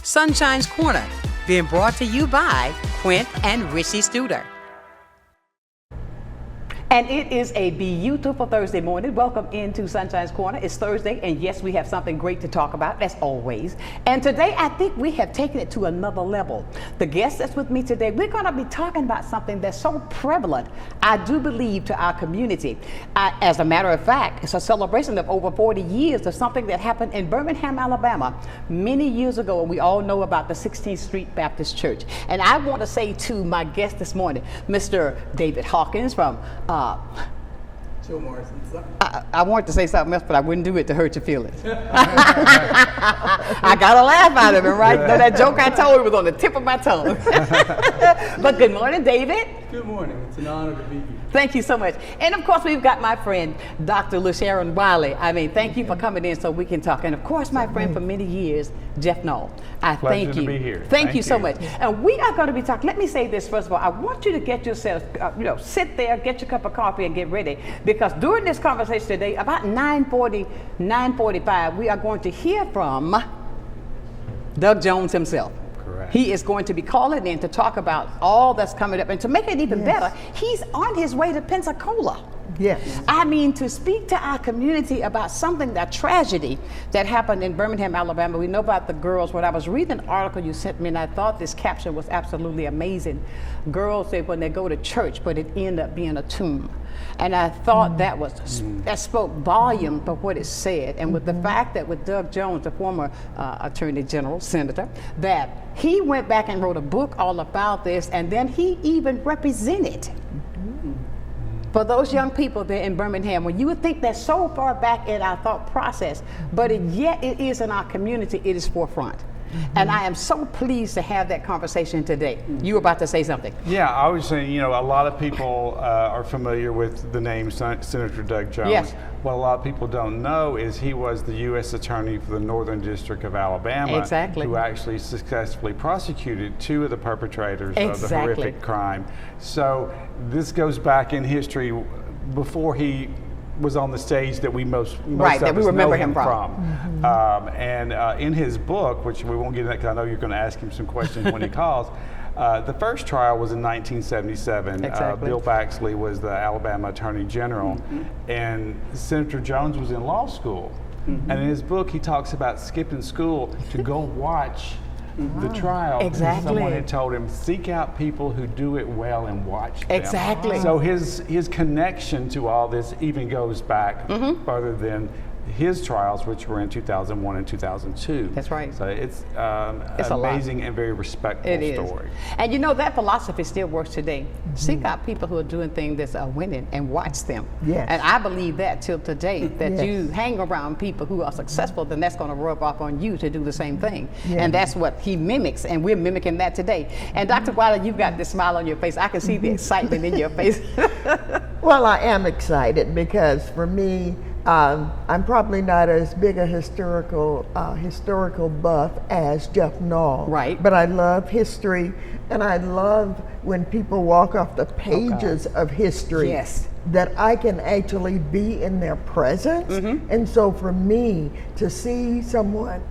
Sunshine's Corner, being brought to you by Quint and Richie Studer. And it is a beautiful Thursday morning. Welcome into Sunshine's Corner. It's Thursday, and yes, we have something great to talk about, as always. And today, I think we have taken it to another level. The guest that's with me today, we're going to be talking about something that's so prevalent, I do believe, to our community. As a matter of fact, it's a celebration of over 40 years of something that happened in Birmingham, Alabama, many years ago, and we all know about the 16th Street Baptist Church. And I want to say to my guest this morning, Mr. David Hawkins from Joe Morrison. I wanted to say something else, but I wouldn't do it to hurt your feelings. I got a laugh out of it, right? No, that joke I told was on the tip of my tongue. But good morning, David. Good morning. It's an honor to be here. Thank you so much. And of course, we've got my friend, Dr. LaSharon Wiley. Thank you for coming in so we can talk. And of course, my friend for many years, Jeff Knoll. Pleasure to be here. Thank you so much. And we are going to be talking. Let me say this first of all. I want you to get yourself, sit there, get your cup of coffee, and get ready, because during this conversation today, about 9:40, 9:45, we are going to hear from Doug Jones himself. Correct. He is going to be calling in to talk about all that's coming up. And to make it even better, he's on his way to Pensacola. Yes. To speak to our community about something, that tragedy that happened in Birmingham, Alabama. We know about the girls. When I was reading an article you sent me, and I thought this caption was absolutely amazing. Girls say when they go to church, but it ended up being a tomb. And I thought that spoke volume for what it said. And with the fact that with Doug Jones, the former Attorney General, Senator, that he went back and wrote a book all about this, and then he even represented for those young people there in Birmingham, when you would think that's so far back in our thought process, but yet it is in our community, it is forefront. And I am so pleased to have that conversation today. You were about to say something. Yeah, I was saying, a lot of people are familiar with the name Senator Doug Jones. Yes. What a lot of people don't know is he was the U.S. Attorney for the Northern District of Alabama. Exactly. Who actually successfully prosecuted two of the perpetrators of the horrific crime. So this goes back in history before he was on the stage that we most of us remember know him from. And in his book, which we won't get into, because I know you're going to ask him some questions when he calls, the first trial was in 1977. Exactly. Bill Baxley was the Alabama Attorney General, and Senator Jones was in law school. And in his book, he talks about skipping school to go watch the trial. Exactly. Someone had told him, seek out people who do it well and watch them. Exactly. So his connection to all this even goes back further than his trials, which were in 2001 and 2002. That's right. So it's It's amazing and very respectful story. And that philosophy still works today. Seek out people who are doing things that's winning and watch them. Yes. And I believe that till today, that you hang around people who are successful, then that's going to rub off on you to do the same thing. And that's what he mimics, and we're mimicking that today. And Dr. Wiley, you've got this smile on your face. I can see the excitement in your face. Well, I am excited because for me, I'm probably not as big a historical buff as Jeff Knoll. Right. But I love history, and I love when people walk off the pages of history. Yes. That I can actually be in their presence. And so for me to see someone,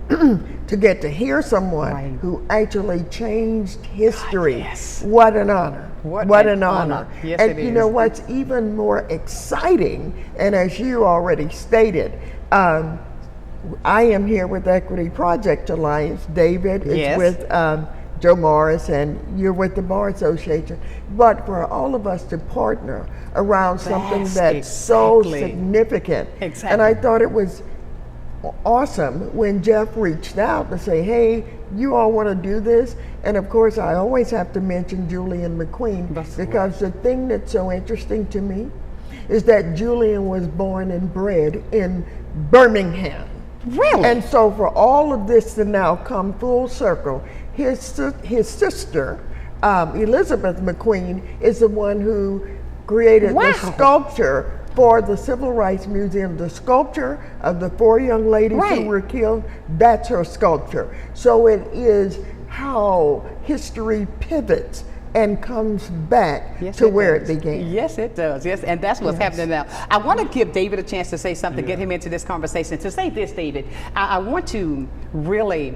to get to hear someone who actually changed history, what an honor. What an honor. Yes, and it is. you know what's even more exciting, and as you already stated, I am here with Equity Project Alliance. David is with Joe Morris, and you're with the Bar Association. But for all of us to partner around something that's so significant. Exactly. And I thought it was awesome when Jeff reached out to say, hey, you all want to do this? And of course, I always have to mention Julian McQueen, because the thing that's so interesting to me is that Julian was born and bred in Birmingham. Really? And so for all of this to now come full circle, his sister, Elizabeth McQueen, is the one who created the sculpture for the Civil Rights Museum. The sculpture of the 4 young ladies who were killed, that's her sculpture. So it is how history pivots and comes back to where it began. Yes, it does. Yes, and that's what's happening now. I want to give David a chance to say something, get him into this conversation. To say this, David, I want to really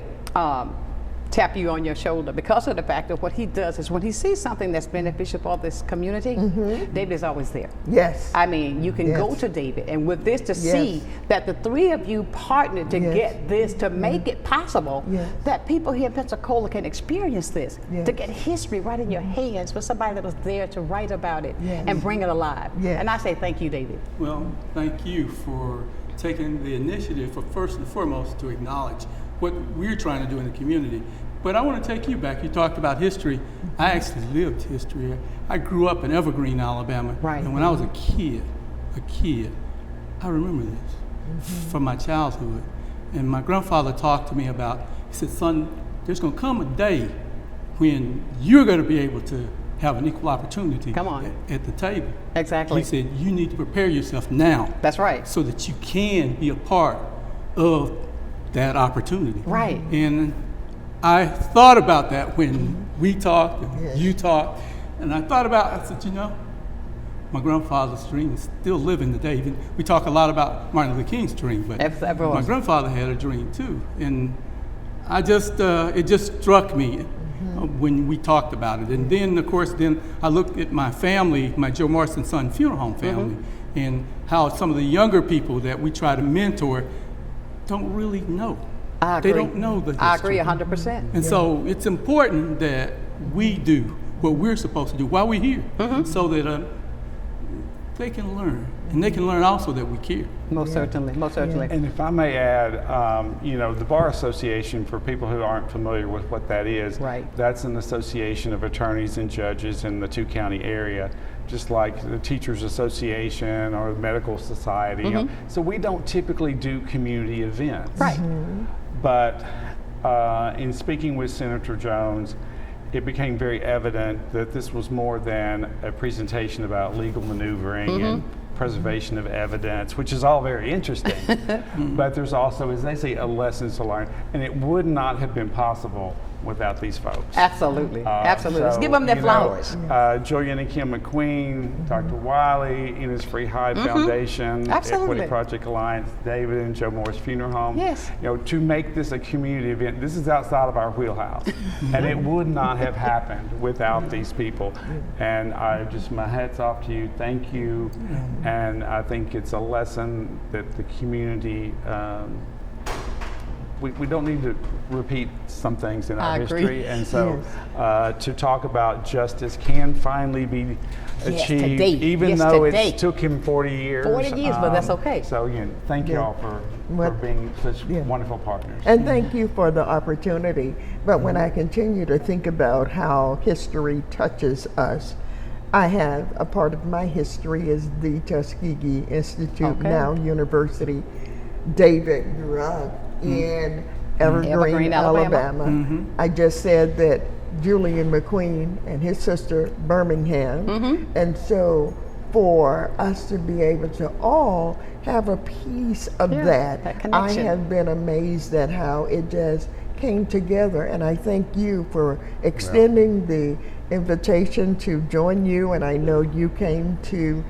tap you on your shoulder because of the fact that what he does is when he sees something that's beneficial for this community, David is always there. Yes. I mean, you can go to David, and with this to see that the three of you partnered to get this, to make it possible that people here in Pensacola can experience this, to get history right in your hands for somebody that was there to write about it and bring it alive. And I say thank you, David. Well, thank you for taking the initiative for first and foremost to acknowledge what we're trying to do in the community. But I want to take you back. You talked about history. I actually lived history. I grew up in Evergreen, Alabama. Right. And when I was a kid, I remember this from my childhood. And my grandfather talked to me about, he said, son, there's going to come a day when you're going to be able to have an equal opportunity at the table. Exactly. He said, you need to prepare yourself now. That's right. So that you can be a part of that opportunity. Right. And I thought about that when we talked and you talked, and I thought about, I said, you know, my grandfather's dream is still living today. Even we talk a lot about Martin Luther King's dream, but my grandfather had a dream too. And I just, it just struck me when we talked about it. And then, of course, I looked at my family, my Joe Morrison Son Funeral Home family, and how some of the younger people that we try to mentor don't really know. I agree. They don't know the history. I agree 100%. And so it's important that we do what we're supposed to do while we're here, so that they can learn. And they can learn also that we care. Most certainly, most certainly. And if I may add, you know, the Bar Association, for people who aren't familiar with what that is, that's an association of attorneys and judges in the two-county area, just like the Teachers Association or the Medical Society. You know? So we don't typically do community events. Right. But in speaking with Senator Jones, it became very evident that this was more than a presentation about legal maneuvering and preservation of evidence, which is all very interesting. But there's also, as they say, a lesson to learn. And it would not have been possible without these folks. Absolutely, absolutely. Let's give them their flowers. Julian and Kim McQueen, Dr. Wiley, Innisfree Hyde Foundation, Equity Project Alliance, David and Joe Morris Funeral Home. Yes. You know, to make this a community event, this is outside of our wheelhouse. And it would not have happened without these people. And my hat's off to you, thank you. And I think it's a lesson that the community, we don't need to repeat some things in our history, and so to talk about justice can finally be achieved, even though it took him 40 years. 40 years, but that's okay. So again, thank you all for being such wonderful partners. And thank you for the opportunity. But when I continue to think about how history touches us, I have a part of my history is the Tuskegee Institute, now University. David grew up in Evergreen, Alabama. I just said that Julian McQueen and his sister Birmingham. And so for us to be able to all have a piece of that I have been amazed at how it just came together. And I thank you for extending the invitation to join you. And I know you came to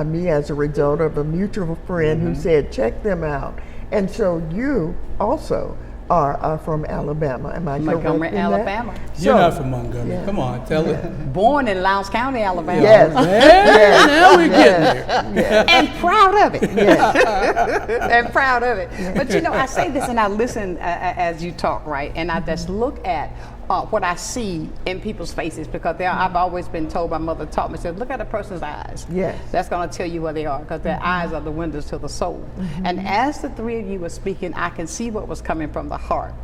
me as a result of a mutual friend who said, check them out. And so you also are from Alabama. Am I correct in Montgomery, that? Alabama. You're not from Montgomery. Come on, tell it. Born in Lowndes County, Alabama. Yes. Now we're getting there. And proud of it. And proud of it. But you know, I say this and I listen as you talk, right? And I just look at what I see in people's faces, because I've always been told, my mother taught me, said, look at a person's eyes. Yes. That's going to tell you where they are, because their eyes are the windows to the soul. And as the three of you were speaking, I can see what was coming from the heart.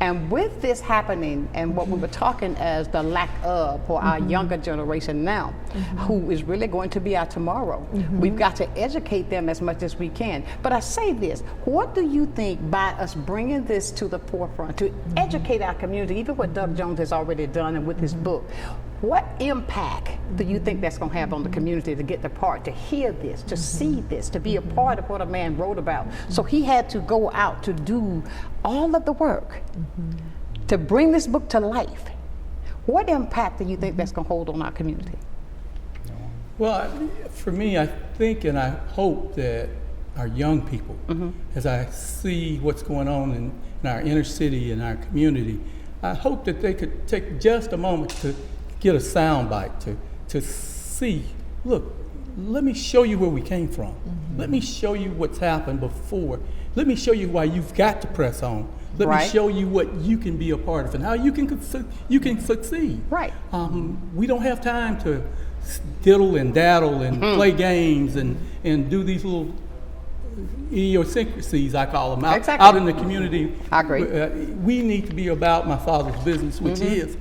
And with this happening, and what we were talking as the lack of for our younger generation now, who is really going to be our tomorrow, we've got to educate them as much as we can. But I say this, what do you think by us bringing this to the forefront, to educate our community, even what Doug Jones has already done and with his book, what impact do you think that's going to have on the community to get the part, to hear this, to see this, to be a part of what a man wrote about? So he had to go out to do all of the work to bring this book to life. What impact do you think that's going to hold on our community? Well, for me, I think and I hope that our young people, as I see what's going on in our inner city and our community, I hope that they could take just a moment to get a sound bite, to see, look, let me show you where we came from. Let me show you what's happened before. Let me show you why you've got to press on. Let me show you what you can be a part of and how you can succeed. Right. We don't have time to diddle and daddle and play games and do these little idiosyncrasies, I call them, out in the community. I agree. We need to be about my Father's business, which is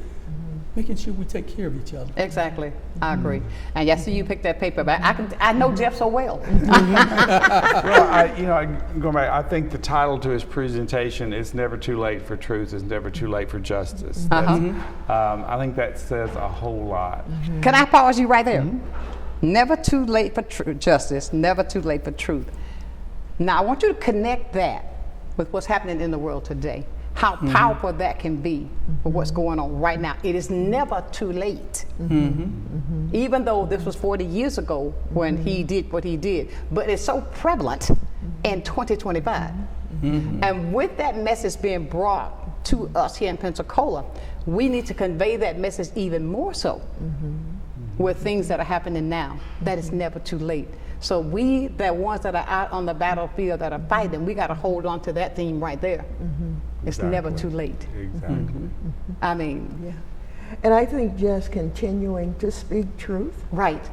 making sure we take care of each other. Exactly. I agree. And yes, you picked that paper, but I know Jeff so well. Well, going back, I think the title to his presentation is "Never Too Late for Truth. It's Never Too Late for Justice." I think that says a whole lot. Can I pause you right there? Never too late for justice. Never too late for truth. Now, I want you to connect that with what's happening in the world today. How powerful that can be for what's going on right now. It is never too late. Even though this was 40 years ago when he did what he did, but it's so prevalent in 2025. And with that message being brought to us here in Pensacola, we need to convey that message even more so with things that are happening now, that it's never too late. So we, the ones that are out on the battlefield that are fighting, we got to hold on to that theme right there. It's never too late. Exactly. I mean, And I think just continuing to speak truth, right.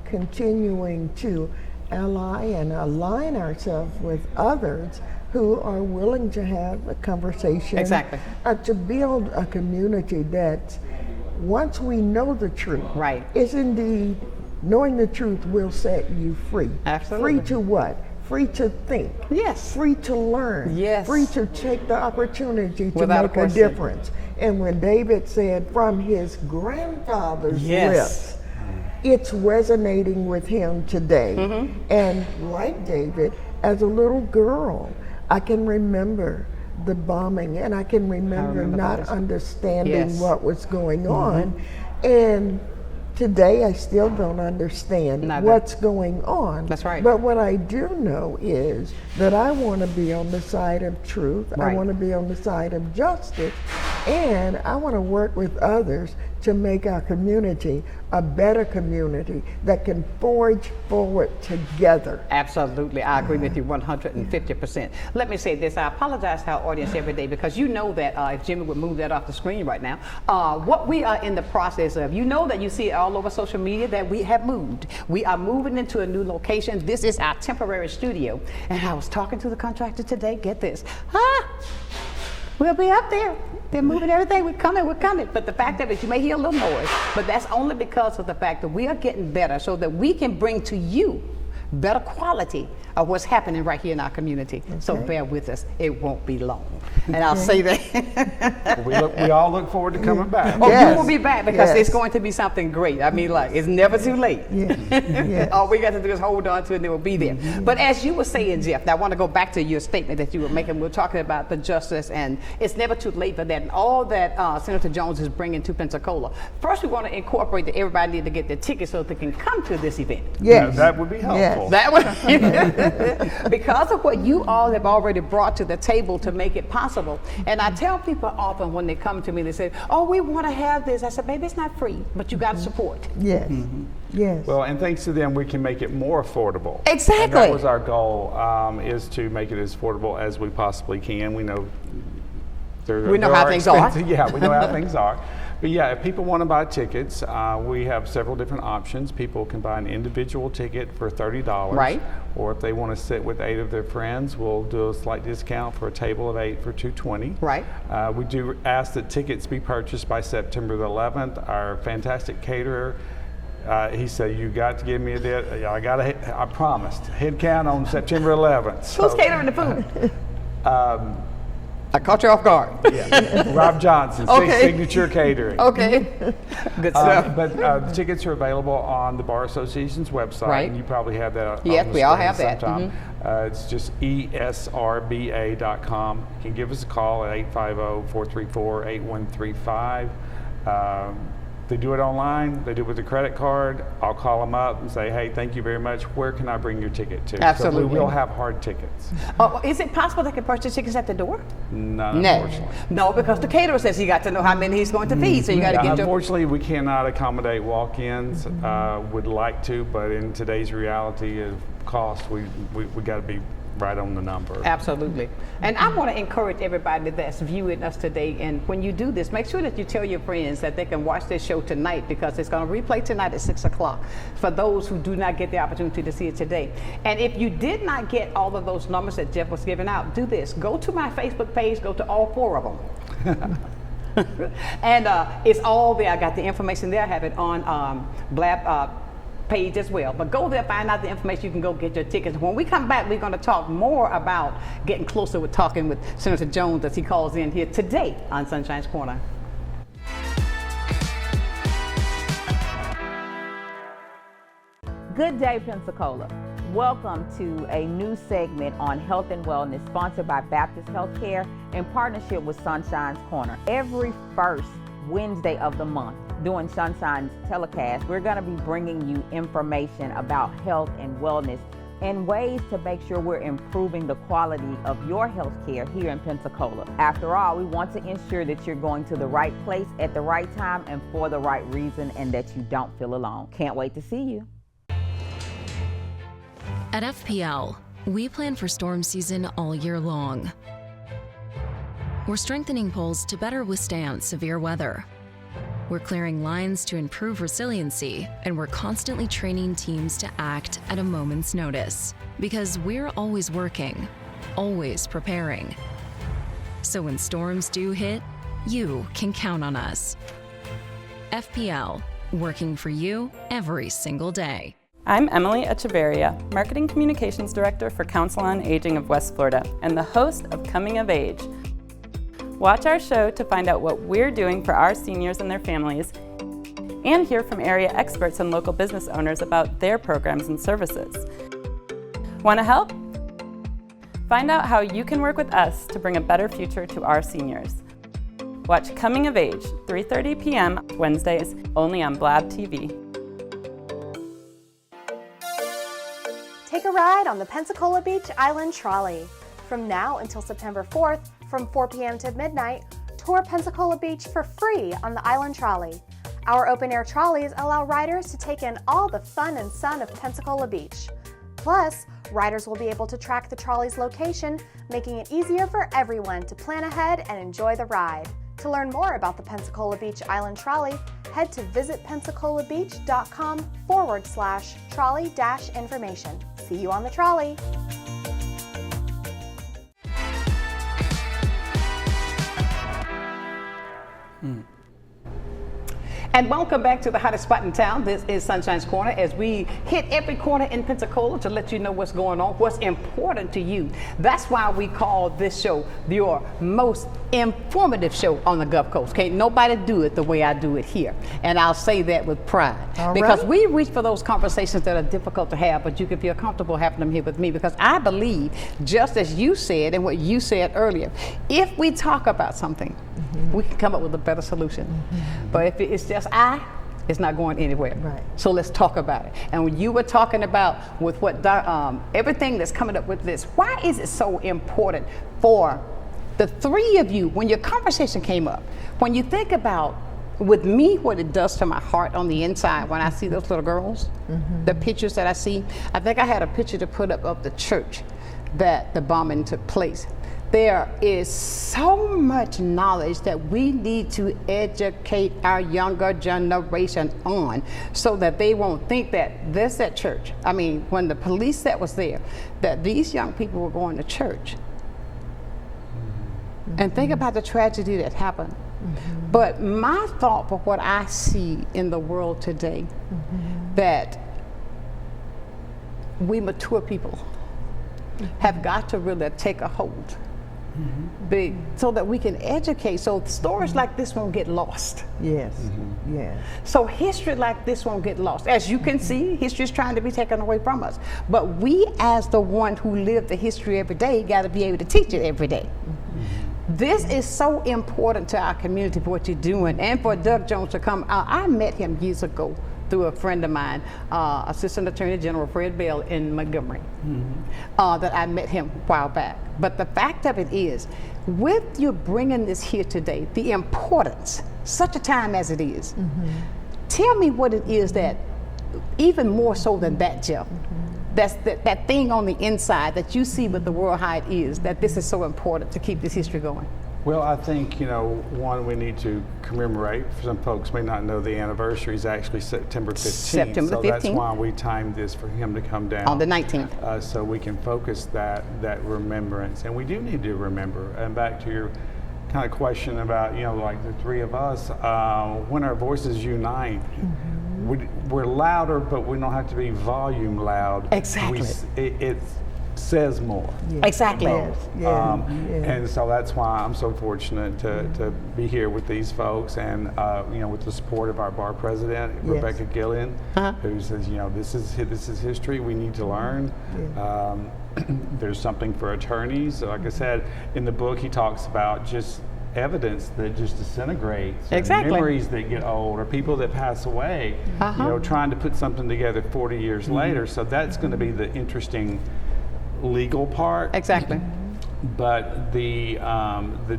Continuing to ally and align ourselves with others who are willing to have a conversation. Exactly. To build a community that, once we know the truth, Right. is indeed, knowing the truth will set you free. Absolutely. Free to what? Free to think. Yes. Free to learn. Yes. Free to take the opportunity to Without a make a question. difference. And when David said from his grandfather's lips, it's resonating with him today. And like David, as a little girl, I can remember the bombing, and I can remember not understanding what was going on. And today, I still don't understand what's going on. That's right. But what I do know is that I want to be on the side of truth. Right. I want to be on the side of justice. And I want to work with others to make our community a better community that can forge forward together. Absolutely. I agree with you 150%. Let me say this. I apologize to our audience every day because you know that if Jimmy would move that off the screen right now, what we are in the process of, you know that you see it all over social media that we have moved. We are moving into a new location. This is our temporary studio. And I was talking to the contractor today. Get this. We'll be up there. They're moving everything. We're coming. But the fact of it, you may hear a little noise, but that's only because of the fact that we are getting better so that we can bring to you better quality of what's happening right here in our community. So bear with us. It won't be long. And I'll say that. we all look forward to coming back. Oh, you will be back because it's going to be something great. I mean, like, it's never too late. All we got to do is hold on to it and it will be there. But as you were saying, Jeff, I want to go back to your statement that you were making. We're talking about the justice, and it's never too late for that. And all that Senator Jones is bringing to Pensacola. First, we want to incorporate that everybody need to get their tickets so they can come to this event. Yes. That would be helpful. That would, because of what you all have already brought to the table to make it possible. And I tell people often when they come to me, they say, "Oh, we want to have this." I said, "Baby, it's not free, but you got to support." Yes. Yes. Well, and thanks to them, we can make it more affordable. Exactly. And that was our goal, is to make it as affordable as we possibly can. We know we know how things are. Yeah, we know how things are. But yeah, if people want to buy tickets, we have several different options. People can buy an individual ticket for $30. Right. Or if they want to sit with 8 of their friends, we'll do a slight discount for a table of 8 for $220. Right. We do ask that tickets be purchased by September the 11th. Our fantastic caterer, he said, "You got to give me a date." I promised. Head count on September 11th. Who's catering the food? I caught you off guard. Rob Johnson, Signature Catering. Okay. Good stuff. But the tickets are available on the Bar Association's website. Right. And you probably have that on Yes, the we all screen have that. sometime. It's just esrba.com. You can give us a call at 850-434-8135. They do it online, they do it with a credit card. I'll call them up and say, hey, thank you very much. Where can I bring your ticket to? Absolutely. So we will have hard tickets. Oh, is it possible they can purchase tickets at the door? Not unfortunately. No, because the caterer says he got to know how many he's going to feed, so you got to get your... Unfortunately, we cannot accommodate walk-ins. Would like to, but in today's reality of cost, we got to be right on the number. Absolutely. And I want to encourage everybody that's viewing us today, and when you do this, make sure that you tell your friends that they can watch this show tonight, because it's going to replay tonight at 6 o'clock for those who do not get the opportunity to see it today. And if you did not get all of those numbers that Jeff was giving out, do this. Go to my Facebook page, go to all 4 of them. And it's all there. I got the information there. I have it on Blab page as well. But go there, find out the information. You can go get your tickets. When we come back, we're going to talk more about getting closer with talking with Senator Jones as he calls in here today on Sunshine's Corner. Good day, Pensacola. Welcome to a new segment on health and wellness sponsored by Baptist Healthcare in partnership with Sunshine's Corner. Every first Wednesday of the month during Sunshine's telecast, we're going to be bringing you information about health and wellness and ways to make sure we're improving the quality of your health care here in Pensacola. After all, we want to ensure that you're going to the right place at the right time and for the right reason, and that you don't feel alone. Can't wait to see you. At FPL, we plan for storm season all year long. We're strengthening poles to better withstand severe weather. We're clearing lines to improve resiliency, and we're constantly training teams to act at a moment's notice. Because we're always working, always preparing. So when storms do hit, you can count on us. FPL, working for you every single day. I'm Emily Echeverria, Marketing Communications Director for Council on Aging of West Florida and the host of Coming of Age. Watch our show to find out what we're doing for our seniors and their families, and hear from area experts and local business owners about their programs and services. Want to help? Find out how you can work with us to bring a better future to our seniors. Watch Coming of Age, 3:30 p.m. Wednesdays, only on Blab TV. Take a ride on the Pensacola Beach Island Trolley. From now until September 4th, from 4 p.m. to midnight, tour Pensacola Beach for free on the Island Trolley. Our open-air trolleys allow riders to take in all the fun and sun of Pensacola Beach. Plus, riders will be able to track the trolley's location, making it easier for everyone to plan ahead and enjoy the ride. To learn more about the Pensacola Beach Island Trolley, head to visitpensacolabeach.com/trolley-information. See you on the trolley. And welcome back to the hottest spot in town. This is Sunshine's Corner, as we hit every corner in Pensacola to let you know what's going on, what's important to you. That's why we call this show your most informative show on the Gulf Coast. Can't nobody do it the way I do it here. And I'll say that with pride. Because we reach for those conversations that are difficult to have, but you can feel comfortable having them here with me, because I believe, just as you said and what you said earlier, if we talk about something, we can come up with a better solution. But if it's just it's not going anywhere. Right. So let's talk about it. And when you were talking about with what everything that's coming up with this, why is it so important for the three of you, when your conversation came up, when you think about with me what it does to my heart on the inside when I see those little girls, the pictures that I see. I think I had a picture to put up of the church that the bombing took place. There is so much knowledge that we need to educate our younger generation on, so that they won't think that this at church. I mean, when the police that was there, that these young people were going to church. And think about the tragedy that happened. But my thought for what I see in the world today, that we mature people have got to really take a hold. So that we can educate, so stories like this won't get lost. Yes, yes. So history like this won't get lost. As you can see, history is trying to be taken away from us. But we, as the one who live the history every day, got to be able to teach it every day. This is so important to our community for what you're doing, and for Doug Jones to come. I met him years ago through a friend of mine, Assistant Attorney General Fred Bell in Montgomery, that I met him a while back. But the fact of it is, with you bringing this here today, the importance, such a time as it is, tell me what it is that, even more so than that, Jeff, that's that thing on the inside that you see with the world how it is, that this is so important to keep this history going. Well, I think, one, we need to commemorate. Some folks may not know the anniversary is actually September 15th. September 15th. So that's why we timed this for him to come down. On the 19th. So we can focus that remembrance. And we do need to remember. And back to your kind of question about, like the three of us, when our voices unite, we're louder, but we don't have to be volume loud. Exactly. It says more. Yes. Exactly. Yes. And so that's why I'm so fortunate to be here with these folks, and with the support of our bar president, Rebecca Gillian, who says, this is history we need to learn. There's something for attorneys. Like I said, in the book he talks about just evidence that just disintegrates, memories that get old, or people that pass away, trying to put something together 40 years later. So that's going to be the interesting legal part. Exactly. But the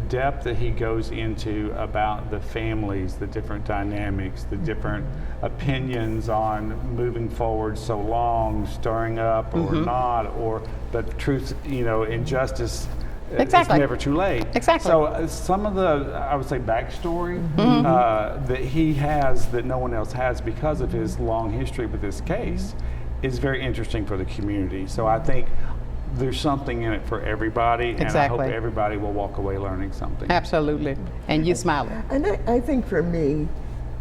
depth that he goes into about the families, the different dynamics, the different opinions on moving forward so long, stirring up or not, or the truth, injustice. Exactly. It's never too late. Exactly. So some of the, I would say, backstory that he has that no one else has because of his long history with this case is very interesting for the community. So I think there's something in it for everybody, and I hope everybody will walk away learning something. Absolutely. And you smiling. And I think for me,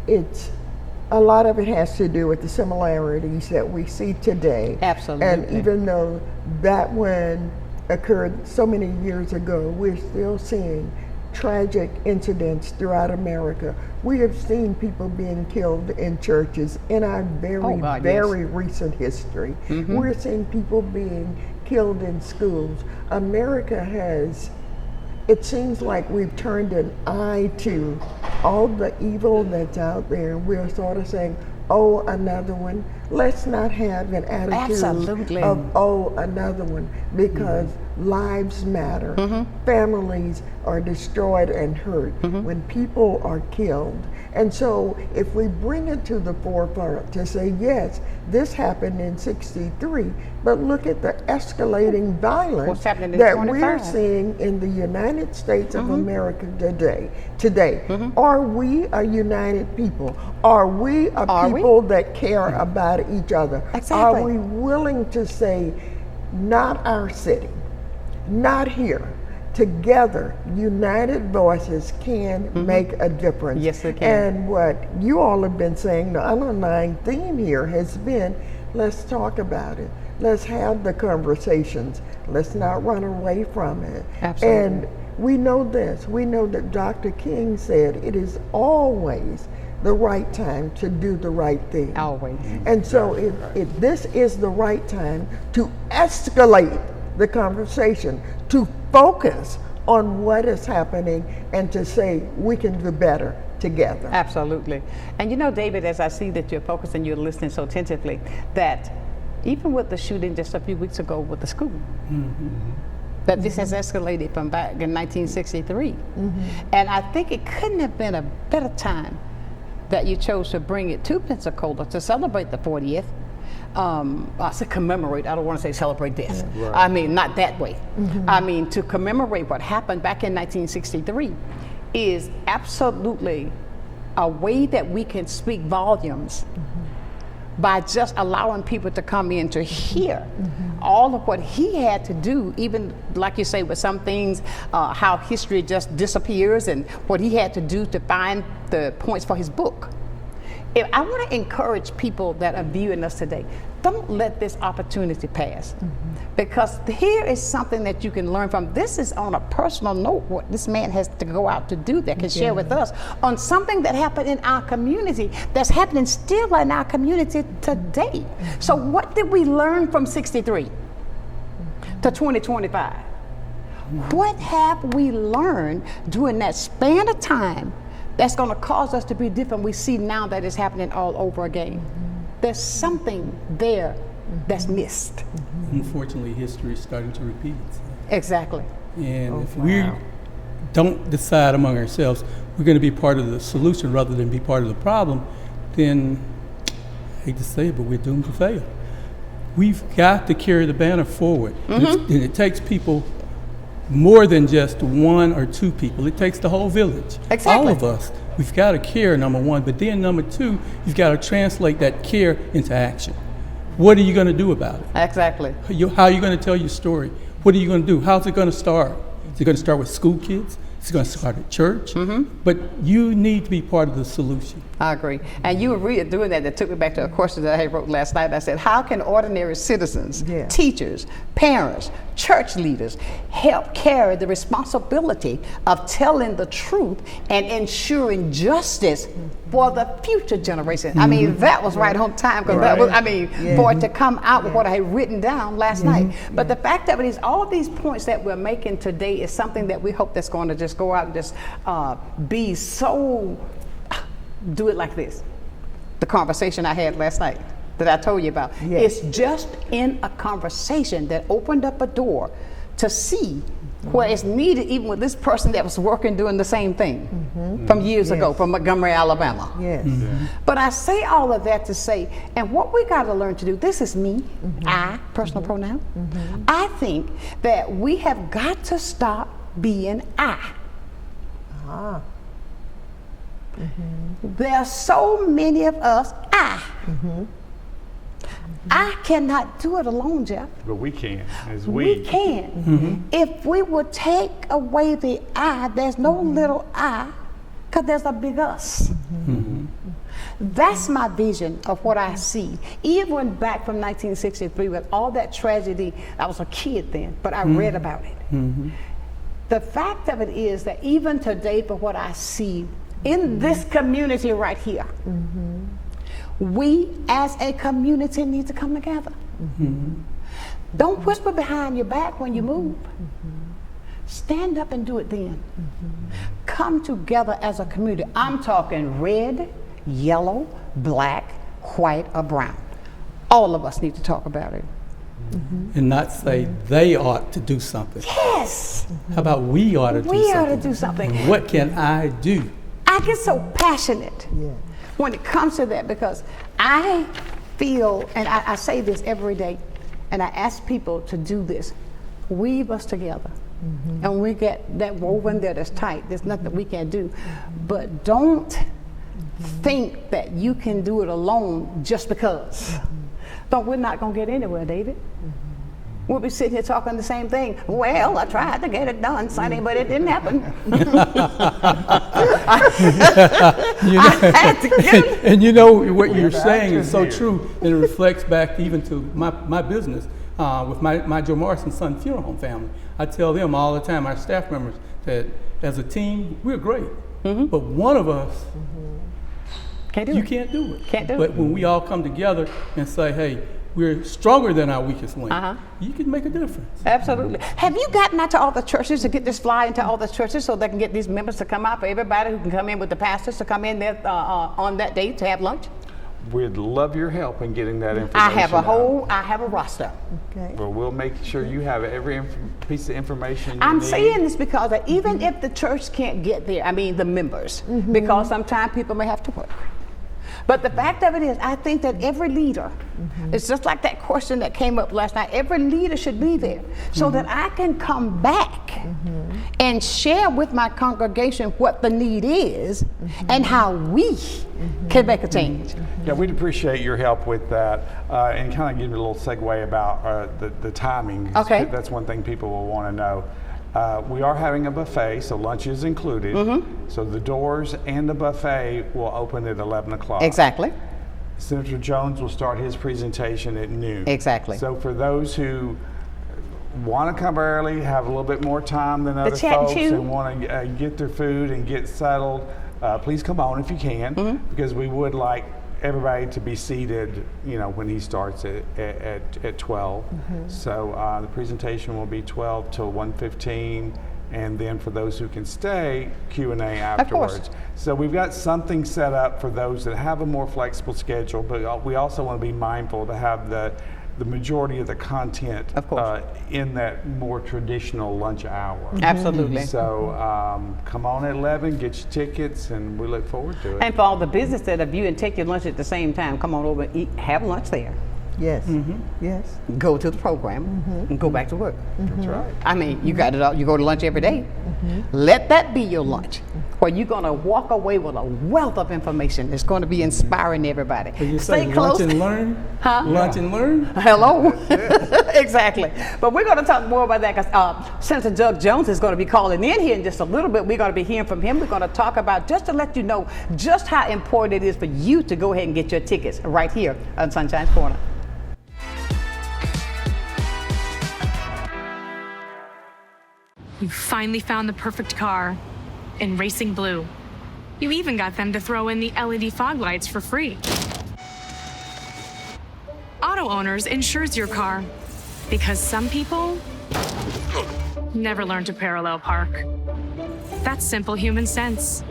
a lot of it has to do with the similarities that we see today. Absolutely. And even though that one occurred so many years ago, we're still seeing tragic incidents throughout America. We have seen people being killed in churches in our very recent history. We're seeing people being killed in schools. America has, it seems like we've turned an eye to all the evil that's out there. We're sort of saying, oh, another one. Let's not have an attitude of, oh, another one, because lives matter. Families are destroyed and hurt when people are killed. And so if we bring it to the forefront to say, yes, this happened in '63, but look at the escalating violence that we're seeing in the United States of America today. Are we a united people? Are we a people that care about each other? Are we willing to say, not our city, not here? Together, united voices can make a difference. Yes, they can. And what you all have been saying, the underlying theme here has been, let's talk about it. Let's have the conversations. Let's not run away from it. Absolutely. And we know this. We know that Dr. King said it is always the right time to do the right thing. Always. And so if this is the right time to escalate the conversation, to focus on what is happening, and to say we can do better together. Absolutely. And David, as I see that you're focused and you're listening so attentively, that even with the shooting just a few weeks ago with the school, that this has escalated from back in 1963. And I think it couldn't have been a better time that you chose to bring it to Pensacola to celebrate the 40th. I say commemorate, I don't want to say celebrate this. I mean, not that way. I mean, to commemorate what happened back in 1963 is absolutely a way that we can speak volumes by just allowing people to come in to hear all of what he had to do, even like you say with some things, how history just disappears, and what he had to do to find the points for his book. I want to encourage people that are viewing us today, don't let this opportunity pass. Because here is something that you can learn from. This is on a personal note, what this man has to go out to do that can share with us on something that happened in our community, that's happening still in our community today. So what did we learn from '63 to 2025? What have we learned during that span of time that's going to cause us to be different? We see now that it's happening all over again. There's something there that's missed. Unfortunately, history is starting to repeat itself. Exactly. And if we don't decide among ourselves we're going to be part of the solution rather than be part of the problem, then, I hate to say it, but we're doomed to fail. We've got to carry the banner forward. And it takes people more than just one or two people. It takes the whole village. Exactly. All of us. We've got to care, number one, but then number two, you've got to translate that care into action. What are you going to do about it? Exactly. How are you going to tell your story? What are you going to do? How's it going to start? Is it going to start with school kids? Is it going to start at church? But you need to be part of the solution. I agree. And you were really doing that. That took me back to a question that I wrote last night. I said, how can ordinary citizens, teachers, parents, church leaders help carry the responsibility of telling the truth and ensuring justice for the future generation? I mean, that was right on time, because that was, for it to come out with what I had written down last night. But the fact of it is, all of these points that we're making today is something that we hope that's going to just go out and just be so, do it like this. The conversation I had last night that I told you about. It's just in a conversation that opened up a door to see where it's needed, even with this person that was working doing the same thing from years ago, from Montgomery, Alabama. But I say all of that to say, and what we got to learn to do, this is me, I, personal pronoun. I think that we have got to stop being I. There are so many of us, I cannot do it alone, Jeff. But we can, as we. We can. If we would take away the I, there's no little I, because there's a big us. That's my vision of what I see. Even back from 1963 with all that tragedy, I was a kid then, but I read about it. The fact of it is that even today, for what I see in this community right here, we as a community need to come together. Don't whisper behind your back when you move. Stand up and do it then. Come together as a community. I'm talking red, yellow, black, white, or brown. All of us need to talk about it. And not say they ought to do something. Yes. How about we ought to do something? We ought to do something. What can I do? I get so passionate when it comes to that, because I feel, and I say this every day, and I ask people to do this, weave us together. And we get that woven there that's tight. There's nothing we can't do. But don't think that you can do it alone just because. We're not going to get anywhere, David. We'll be sitting here talking the same thing. Well, I tried to get it done, Sonny, but it didn't happen. And you know what you're saying is so true, and it reflects back even to my business with my Joe Morrison Son Funeral Home family. I tell them all the time, our staff members, that as a team, we're great. But one of us, can't do it. But when we all come together and say, hey, we're stronger than our weakest link, you can make a difference. Absolutely. Have you gotten out to all the churches to get this flyer into all the churches so they can get these members to come out, for everybody who can come in with the pastors to come in there on that day to have lunch? We'd love your help in getting that information. I have a roster. Well, we'll make sure you have every piece of information you I'm need. saying this because even if the church can't get there, the members, because sometimes people may have to work. But the fact of it is, I think that every leader, it's just like that question that came up last night, every leader should be there so that I can come back and share with my congregation what the need is and how we can make a change. Yeah, we'd appreciate your help with that, and kind of give you a little segue about the timing. Okay. That's one thing people will want to know. We are having a buffet, so lunch is included. So the doors and the buffet will open at 11 o'clock. Exactly. Senator Jones will start his presentation at noon. Exactly. So for those who want to come early, have a little bit more time than other folks, and want to get their food and get settled, please come on if you can, because we would like everybody to be seated, when he starts at 12. So the presentation will be 12 till 1:15, and then for those who can stay, Q&A afterwards. So we've got something set up for those that have a more flexible schedule, but we also want to be mindful to have the majority of the content in that more traditional lunch hour. Absolutely. So come on at 11, get your tickets, and we look forward to it. And for all the business that if you and take your lunch at the same time, come on over and eat, have lunch there. Yes. Yes. Go to the program and go back to work. That's right. I mean, you got it all. You go to lunch every day. Let that be your lunch, where you're going to walk away with a wealth of information. It's going to be inspiring everybody. So you Stay say close. lunch and learn? Huh? Lunch and learn? Hello. Exactly. But we're going to talk more about that because Senator Doug Jones is going to be calling in here in just a little bit. We're going to be hearing from him. We're going to talk about, just to let you know just how important it is for you to go ahead and get your tickets right here on Sunshine's Corner. You finally found the perfect car in Racing Blue. You even got them to throw in the LED fog lights for free. Auto Owners insures your car because some people never learn to parallel park. That's simple human sense.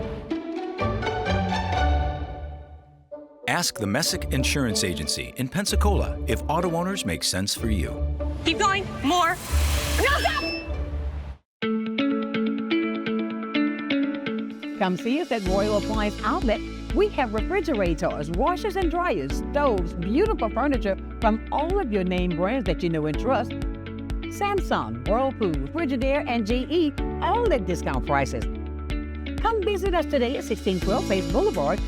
Ask the Messick Insurance Agency in Pensacola if Auto Owners make sense for you. Keep going, more. No, stop! Come see us at Royal Appliance Outlet. We have refrigerators, washers and dryers, stoves, beautiful furniture from all of your name brands that you know and trust. Samsung, Whirlpool, Frigidaire, and GE, all at discount prices. Come visit us today at 1612 Face Boulevard.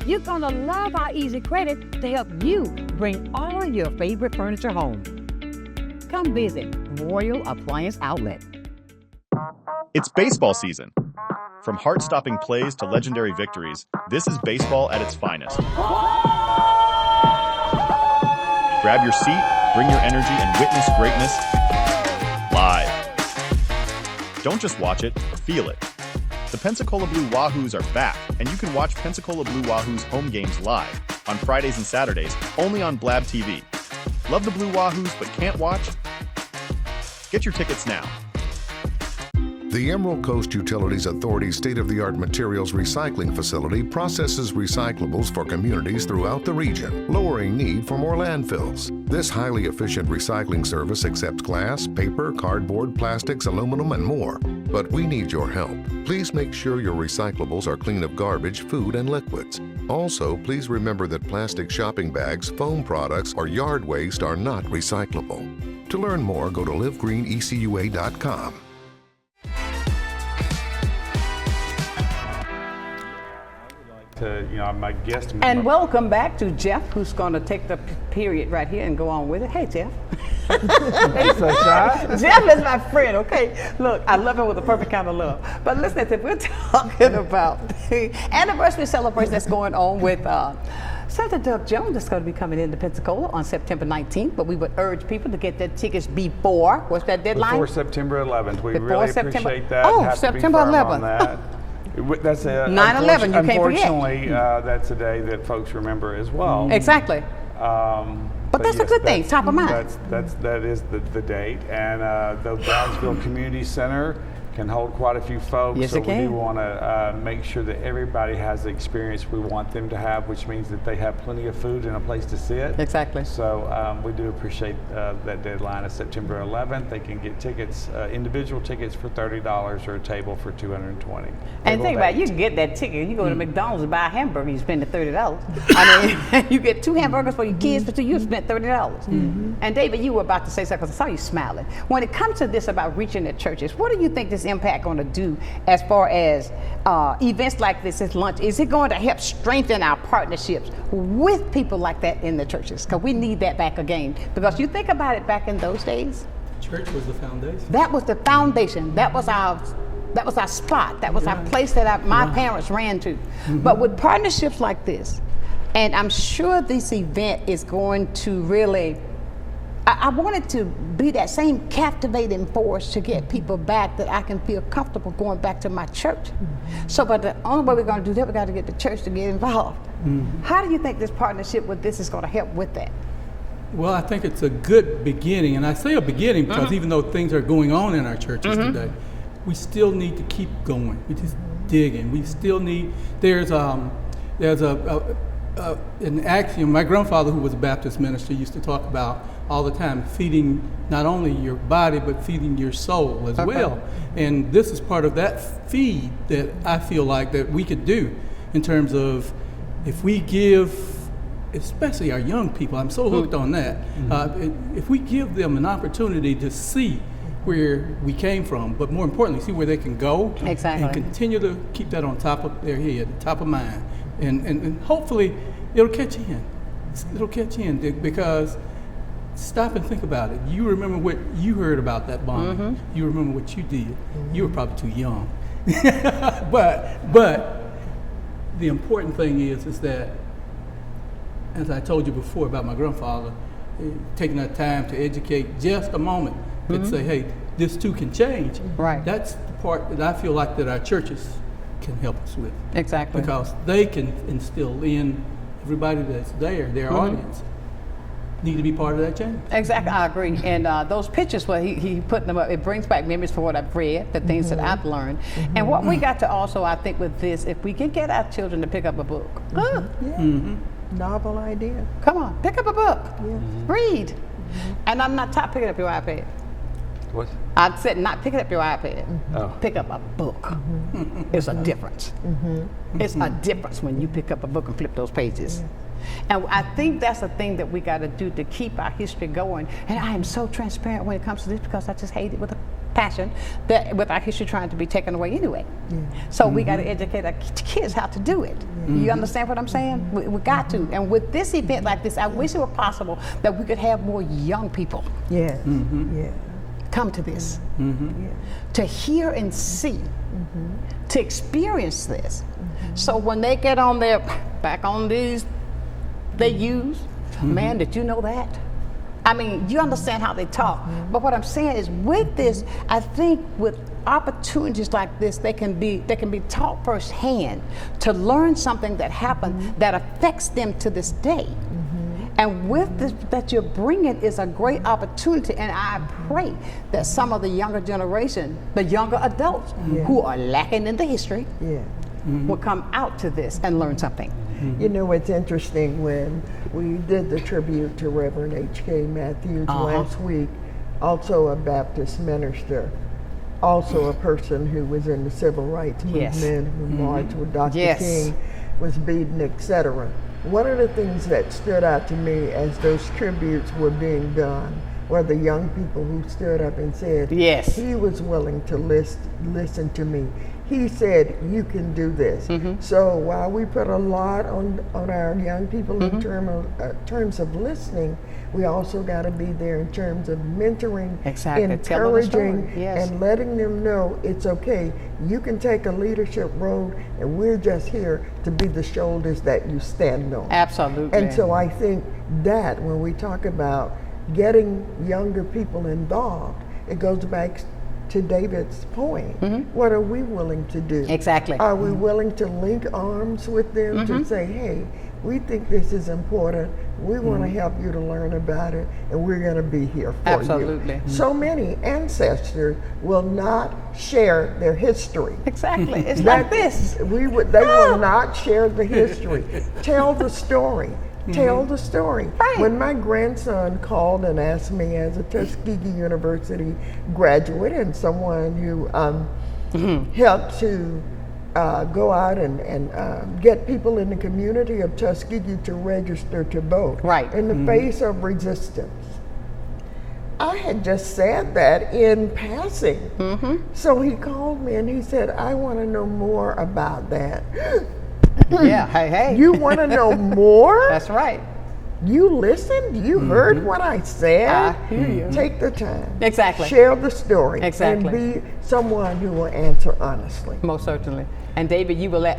You're gonna love our easy credit to help you bring all of your favorite furniture home. Come visit Royal Appliance Outlet. It's baseball season. From heart-stopping plays to legendary victories, this is baseball at its finest. Grab your seat, bring your energy, and witness greatness live. Don't just watch it, feel it. The Pensacola Blue Wahoos are back, and you can watch Pensacola Blue Wahoos home games live on Fridays and Saturdays, only on Blab TV. Love the Blue Wahoos but can't watch? Get your tickets now. The Emerald Coast Utilities Authority's state-of-the-art materials recycling facility processes recyclables for communities throughout the region, lowering need for more landfills. This highly efficient recycling service accepts glass, paper, cardboard, plastics, aluminum, and more. But we need your help. Please make sure your recyclables are clean of garbage, food, and liquids. Also, please remember that plastic shopping bags, foam products, or yard waste are not recyclable. To learn more, go to livegreenecua.com. My guest member. And welcome back to Jeff, who's going to take the period right here and go on with it. Hey, Jeff. Hey, Sunshine. Jeff is my friend, okay? Look, I love him with a perfect kind of love. But listen, if we're talking about the anniversary celebration that's going on with Senator Doug Jones is going to be coming into Pensacola on September 19th, but we would urge people to get their tickets before, what's that deadline? Before September 11th. We Before really September. appreciate that. Oh, Have September to be firm 11th. on that. That's 9/11, you can't forget. Unfortunately, that's a day that folks remember as well. Exactly. But that's a good thing, top of mind. That is the date, and the Brownsville Community Center can hold quite a few folks. Yes, so it can. we do want to make sure that everybody has the experience we want them to have, which means that they have plenty of food and a place to sit. Exactly. So we do appreciate that deadline of September 11th. They can get tickets, individual tickets for $30 or a table for $220. And think about it, you can get that ticket. You go to McDonald's and buy a hamburger, you spend the $30. I mean, you get 2 hamburgers for your kids, but you spent $30. And David, you were about to say something because I saw you smiling. When it comes to this about reaching the churches, what do you think this impact going to do as far as events like this, as lunch? Is it going to help strengthen our partnerships with people like that in the churches? Because we need that back again. Because you think about it, back in those days, Church was the foundation. that was the foundation. That was our spot. That was our place that my parents ran to. But with partnerships like this, and I'm sure this event is going to really, I wanted to be that same captivating force to get people back, that I can feel comfortable going back to my church. So, but the only way we're going to do that, we got to get the church to get involved. How do you think this partnership with this is going to help with that? Well, I think it's a good beginning, and I say a beginning because even though things are going on in our churches today, we still need to keep going. We just digging. We still need. There's an axiom. My grandfather, who was a Baptist minister, used to talk about all the time feeding not only your body but feeding your soul as well. And this is part of that feed that I feel like that we could do in terms of if we give, especially our young people, I'm so hooked on that. If we give them an opportunity to see where we came from, but more importantly, see where they can go and continue to keep that on top of their head, top of mind, and hopefully it'll catch in. It'll catch in because stop and think about it. You remember what you heard about that bombing. You remember what you did. You were probably too young. but the important thing is that, as I told you before about my grandfather, taking that time to educate just a moment and say, hey, this too can change. Right. That's the part that I feel like that our churches can help us with. Exactly. Because they can instill in everybody that's there, their audience, need to be part of that change. Exactly, I agree. And those pictures, where he put them up, it brings back memories for what I've read, the things that I've learned. And what we got to also, I think, with this, if we can get our children to pick up a book. Novel idea. Come on, pick up a book. Read. And I'm not talking picking up your iPad. What? I said not picking up your iPad. Pick up a book. It's a difference. It's a difference when you pick up a book and flip those pages. And I think that's the thing that we got to do to keep our history going. And I am so transparent when it comes to this because I just hate it with a passion, that with our history trying to be taken away anyway. So we got to educate our kids how to do it. You understand what I'm saying? We got to. And with this event like this, I wish it were possible that we could have more young people come to this, to hear and see, to experience this. So when they get on their, back on these, they use, man, did you know that? I mean, you understand how they talk. But what I'm saying is with this, I think with opportunities like this, they can be taught firsthand to learn something that happened that affects them to this day. And with this that you're bringing is a great opportunity, and I pray that some of the younger generation, the younger adults who are lacking in the history, will come out to this and learn something. You know, it's interesting when we did the tribute to Reverend H.K. Matthews last week, also a Baptist minister, also a person who was in the civil rights movement, who marched with Dr. King, was beaten, etc. One of the things that stood out to me as those tributes were being done were the young people who stood up and said, he was willing to listen to me. He said, you can do this. So while we put a lot on our young people in terms of listening, we also got to be there in terms of mentoring, encouraging, and letting them know it's okay. You can take a leadership role, and we're just here to be the shoulders that you stand on. Absolutely. And so I think that when we talk about getting younger people involved, it goes back to David's point. What are we willing to do? Exactly. Are we willing to link arms with them to say, hey, we think this is important, we want to help you to learn about it, and we're going to be here for you. So many ancestors will not share their history. Exactly. It's like this. They will not share the history. Tell the story. Tell the story. When my grandson called and asked me, as a Tuskegee University graduate and someone who helped to go out and get people in the community of Tuskegee to register to vote in the face of resistance. I had just said that in passing. So he called me and he said, I want to know more about that. Hey. You want to know more? That's right. You listened? You heard what I said? I hear you. Take the time. Exactly. Share the story. Exactly. And be someone who will answer honestly. Most certainly. And David, you will let,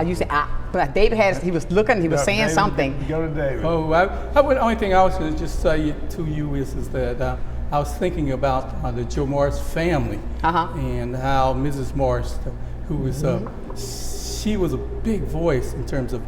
you say, but David he was looking, he was saying David, something. Go to David. Oh, the only thing I was going to just say to you is that I was thinking about the Joe Morris family and how Mrs. Morris, who was, she was a big voice in terms of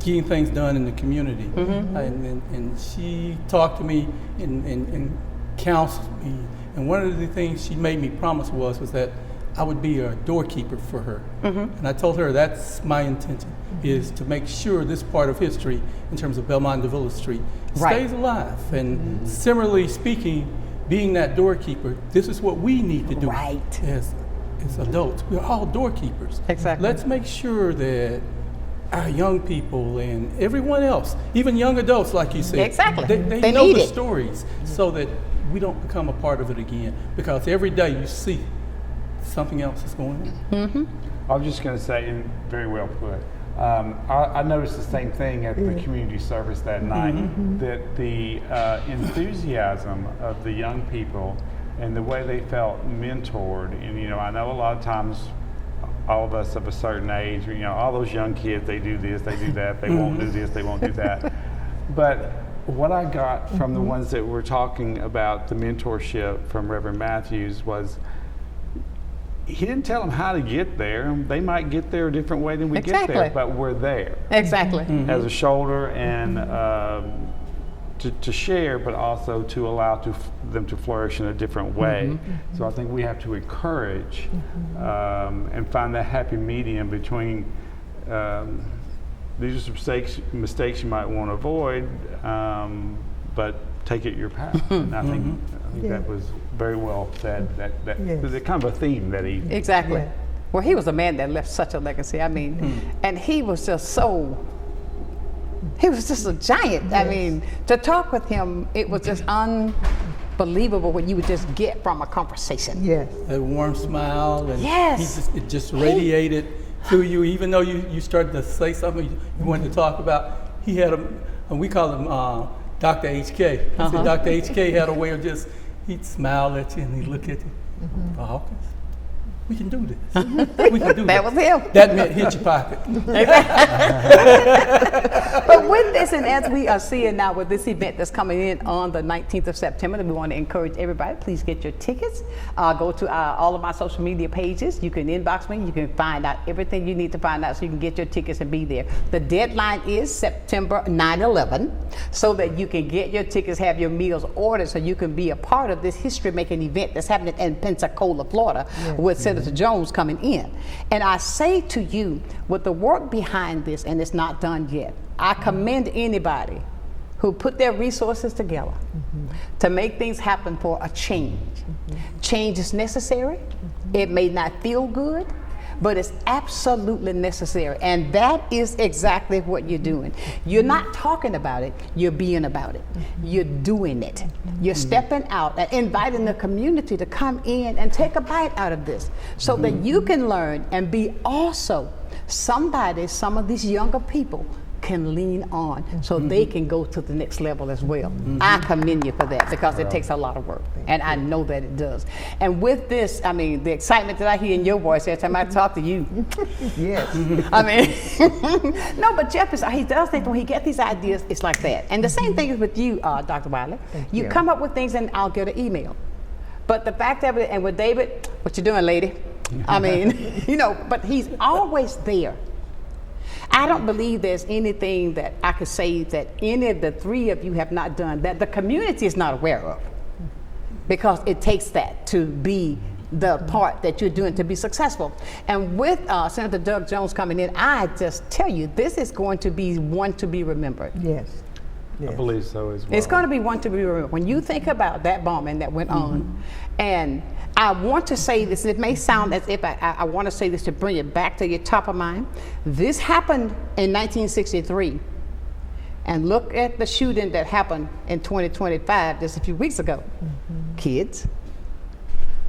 getting things done in the community. And she talked to me and counseled me. And one of the things she made me promise was that I would be a doorkeeper for her. And I told her that's my intention, is to make sure this part of history, in terms of Belmont and Davila Street, stays alive. And similarly speaking, being that doorkeeper, this is what we need to do as adults. We're all doorkeepers. Exactly. Let's make sure that our young people and everyone else, even young adults, like you said, they know the stories so that we don't become a part of it again. Because every day you see something else is going on. I was just going to say, and very well put, I noticed the same thing at the community service that night, that the enthusiasm of the young people and the way they felt mentored, and I know a lot of times all of us of a certain age, all those young kids, they do this, they do that, they won't do this, they won't do that. But what I got from the ones that were talking about the mentorship from Reverend Matthews was, he didn't tell them how to get there. They might get there a different way than we get there, but we're there. Exactly. As a shoulder and to share, but also to allow them to flourish in a different way. So I think we have to encourage and find that happy medium between these are mistakes you might want to avoid, but take it your path. And I think that was very well said. That was kind of a theme that evening. Exactly. Well, he was a man that left such a legacy. I mean, and he was just he was just a giant. I mean, to talk with him, it was just unbelievable what you would just get from a conversation. A warm smile, and it just radiated through you, even though you started to say something you wanted to talk about. He had we call him Dr. HK. Dr. HK had a way of he'd smile at you and he'd look at you. Hawkins, we can do this. We can do that was him. That meant hit your pocket. But with this, and as we are seeing now with this event that's coming in on the 19th of September, we want to encourage everybody, please get your tickets. Go to all of my social media pages. You can inbox me. You can find out everything you need to find out so you can get your tickets and be there. The deadline is September 9/11, so that you can get your tickets, have your meals ordered, so you can be a part of this history-making event that's happening in Pensacola, Florida, with Senator Jones coming in. And I say to you, with the work behind this, and it's not done yet, I commend anybody who put their resources together to make things happen for a change. Change is necessary. It may not feel good, but it's absolutely necessary. And that is exactly what you're doing. You're not talking about it, you're being about it. You're doing it. You're stepping out and inviting the community to come in and take a bite out of this so that you can learn and be also somebody some of these younger people can lean on so they can go to the next level as well. I commend you for that, because it takes a lot of work, and I know that it does. And with this, I mean, the excitement that I hear in your voice every time I talk to you. I mean, no, but Jeff, he does think when he gets these ideas, it's like that. And the same thing is with you, Dr. Wiley. You come up with things and I'll get an email. But the fact of it, and with David, what you doing, lady? I mean, but he's always there. I don't believe there's anything that I could say that any of the three of you have not done that the community is not aware of, because it takes that to be the part that you're doing to be successful. And with Senator Doug Jones coming in, I just tell you, this is going to be one to be remembered. I believe so as well. It's going to be one to be remembered. When you think about that bombing that went on, and I want to say this, it may sound as if I want to say this to bring it back to your top of mind. This happened in 1963. And look at the shooting that happened in 2025, just a few weeks ago. Kids.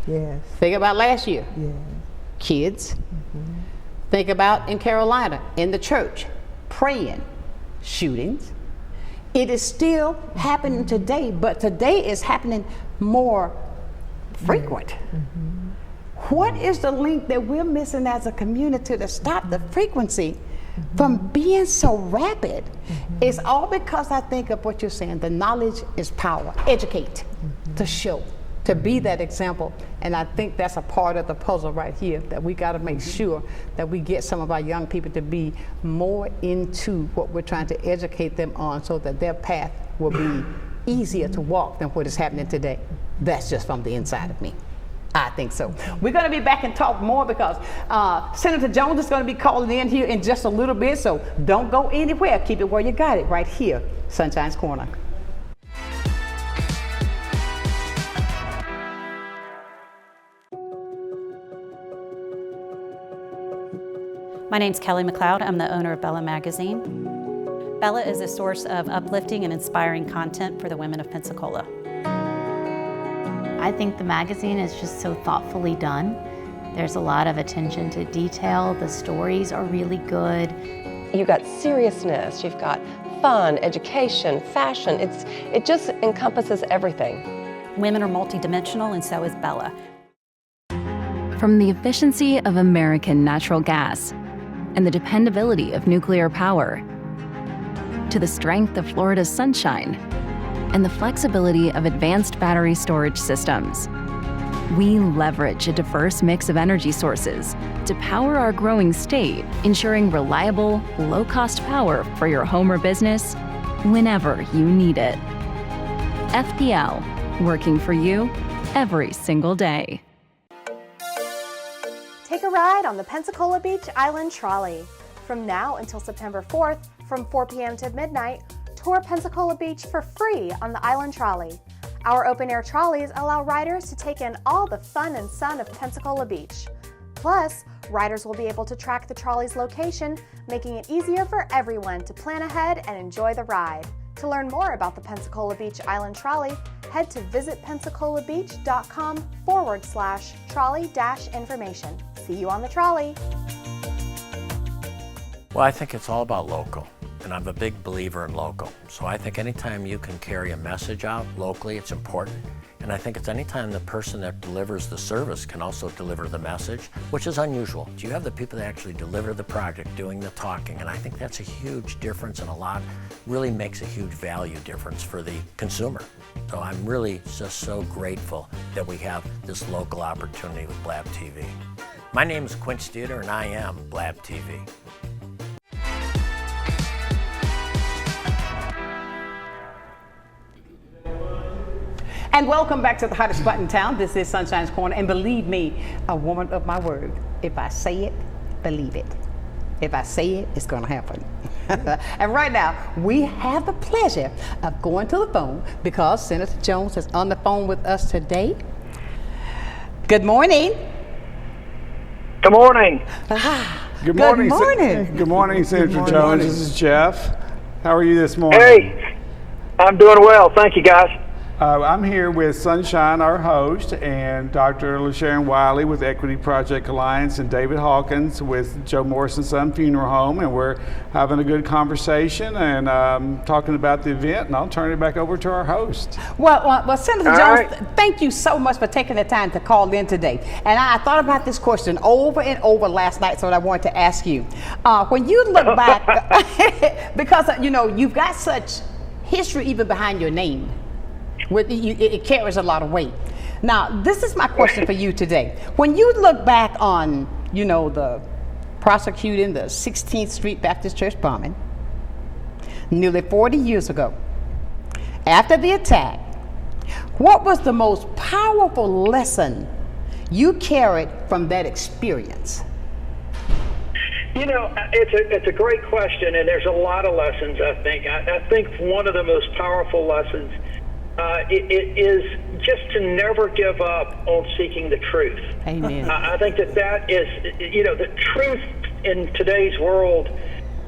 Think about last year. Kids. Think about in Carolina, in the church, praying, shootings. It is still happening today, but today is happening more frequent. What is the link that we're missing as a community to stop the frequency from being so rapid? It's all because I think of what you're saying. The knowledge is power. Educate, to show, to be that example. And I think that's a part of the puzzle right here, that we got to make sure that we get some of our young people to be more into what we're trying to educate them on, so that their path will be easier to walk than what is happening today. That's just from the inside of me. I think so. We're going to be back and talk more, because Senator Jones is going to be calling in here in just a little bit, so don't go anywhere. Keep it where you got it, right here, Sunshine's Corner. My name's Kelly McLeod. I'm the owner of Bella Magazine. Bella is a source of uplifting and inspiring content for the women of Pensacola. I think the magazine is just so thoughtfully done. There's a lot of attention to detail. The stories are really good. You've got seriousness, you've got fun, education, fashion. It just encompasses everything. Women are multidimensional, and so is Bella. From the efficiency of American natural gas and the dependability of nuclear power, to the strength of Florida's sunshine and the flexibility of advanced battery storage systems, we leverage a diverse mix of energy sources to power our growing state, ensuring reliable, low-cost power for your home or business whenever you need it. FPL, working for you every single day. Take a ride on the Pensacola Beach Island Trolley. From now until September 4th, from 4 p.m. to midnight, tour Pensacola Beach for free on the Island Trolley. Our open-air trolleys allow riders to take in all the fun and sun of Pensacola Beach. Plus, riders will be able to track the trolley's location, making it easier for everyone to plan ahead and enjoy the ride. To learn more about the Pensacola Beach Island Trolley, head to visitpensacolabbeach.com/trolley-information. See you on the trolley. Well, I think it's all about local, and I'm a big believer in local. So I think anytime you can carry a message out locally, it's important. And I think it's anytime the person that delivers the service can also deliver the message, which is unusual. You have the people that actually deliver the project doing the talking, and I think that's a huge difference, and really makes a huge value difference for the consumer. So I'm really just so grateful that we have this local opportunity with Blab TV. My name is Quince Dieter, and I am Blab TV. And welcome back to the hottest spot in town. This is Sunshine's Corner, and believe me, a woman of my word. If I say it, believe it. If I say it, it's gonna happen. And right now, we have the pleasure of going to the phone because Senator Jones is on the phone with us today. Good morning. Good morning. Good morning. Good morning. Good morning, Senator Jones. This is Jeff. How are you this morning? Hey, I'm doing well. Thank you, guys. I'm here with Sonshine, our host, and Dr. LaSharon Wiley with Equity Project Alliance, and David Hawkins with Joe Morrison's Son Funeral Home, and we're having a good conversation and talking about the event, and I'll turn it back over to our host. Well, Senator Jones, thank you so much for taking the time to call in today. And I thought about this question over and over last night, so I wanted to ask you. When you look back, because you've got such history even behind your name. It carries a lot of weight. Now, this is my question for you today. When you look back on, the prosecuting the 16th Street Baptist Church bombing, nearly 40 years ago, after the attack, what was the most powerful lesson you carried from that experience? It's a great question, and there's a lot of lessons, I think. I think one of the most powerful lessons it is just to never give up on seeking the truth. Amen. I think that is, the truth in today's world